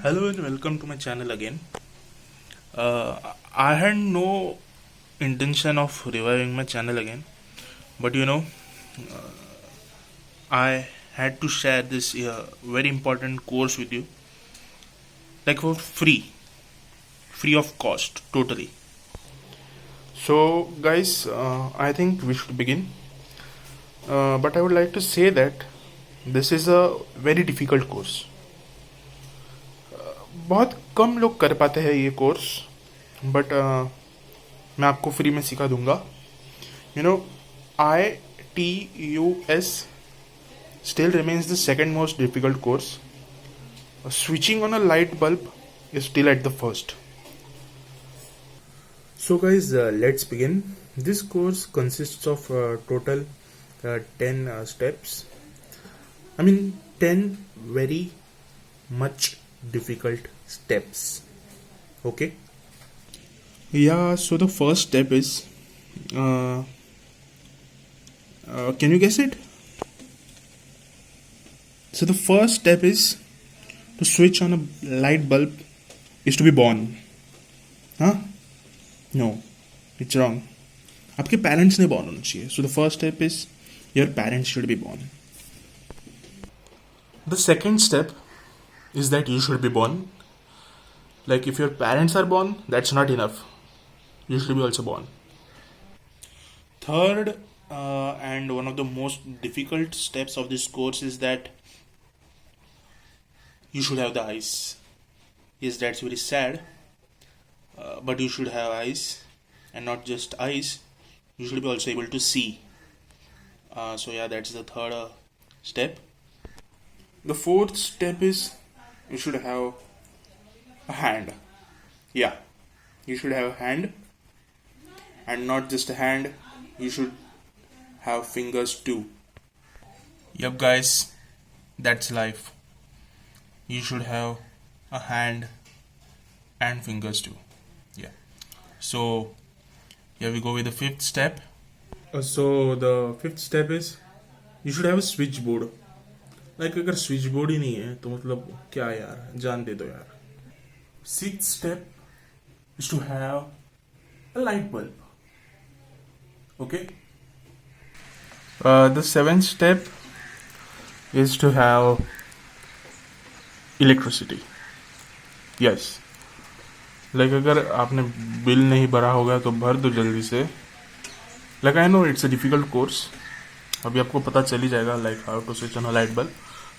Hello and welcome to my channel again. I had no intention of reviving my channel again, but I had to share this very important course with you, like for free of cost, totally. So, guys, I think we should begin. But I would like to say that this is a very difficult course. बहुत कम लोग कर पाते हैं ये course, but मैं आपको free में सिखा दूंगा. You know, ITUS still remains the second most difficult course. Switching on a light bulb is still at the first. So, guys, let's begin. This course consists of total 10 steps. I mean, 10 very much difficult steps. Okay? Yeah, so the first step is can you guess it? So the first step is to switch on a light bulb is to be born. Huh? No, it's wrong. आपके parents ने born होना चाहिए. So the first step is your parents should be born. The second step is that you should be born. Like if your parents are born, that's not enough. You should be also born. Third, and one of the most difficult steps of this course is that you should have the eyes. Yes, that's very sad, but you should have eyes, and not just eyes. You should be also able to see. So yeah, that's the third step. The fourth step is you should have a hand. Yeah, you should have a hand, and not just a hand. You should have fingers too. Yep, guys, that's life. You should have a hand and fingers too. Yeah. So here we go with the fifth step. So the fifth step is you should have a switchboard. Like अगर switchboard ही नहीं है तो मतलब क्या यार, जान दे दो यार. Sixth step is to have a light bulb. Okay. The seventh step is to have electricity. Yes. Like अगर आपने बिल नहीं भरा होगा तो भर दो जल्दी से. Like I know it's a difficult course. अभी आपको पता चल ही जाएगा like how to switch on a light bulb.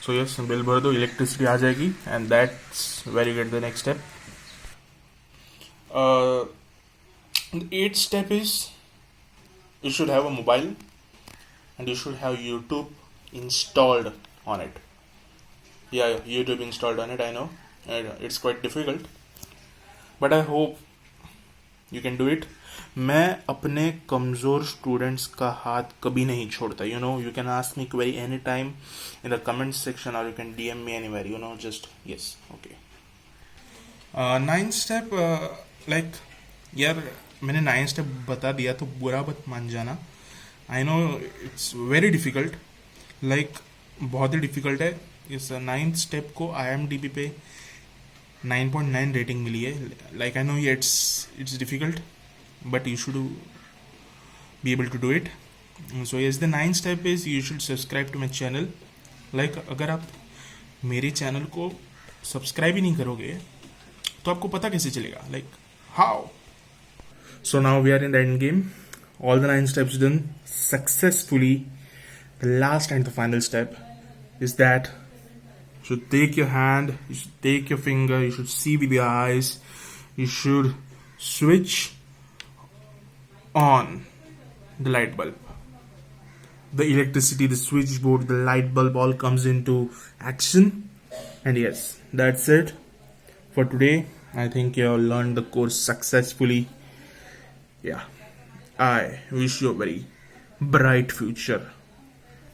So yes, bill भर दो, electricity आ जाएगी, and that's where you get the next step. The eighth step is you should have a mobile and you should have YouTube installed on it. Yeah, YouTube installed on it, I know. It's quite difficult, but I hope you can do it. मैं अपने कमज़ोर students का हाथ कभी नहीं छोड़ता. You know, you can ask me query anytime in the comment section or you can DM me anywhere. You know, just yes, okay. Ninth step, like यार मैंने 9 स्टेप बता दिया तो बुरा मत मान जाना. आई know it's very difficult, like बहुत ही डिफ़िकल्ट है. इस 9th स्टेप को IMDb पे 9.9 रेटिंग मिली है. Like I know it's difficult but you should be able to do it. So yes, the 9th step is you should subscribe to my channel. Like अगर आप मेरे channel को subscribe ही नहीं करोगे तो आपको पता कैसे चलेगा, like how. So now we are in the end game. All the 9 steps done successfully. The last and the final step is that you should take your hand, you should take your finger, you should see with your eyes, you should switch on the light bulb. The electricity, the switchboard, the light bulb all comes into action. And yes, that's it for today. I think you all learned the course successfully. Yeah, I wish you a very bright future.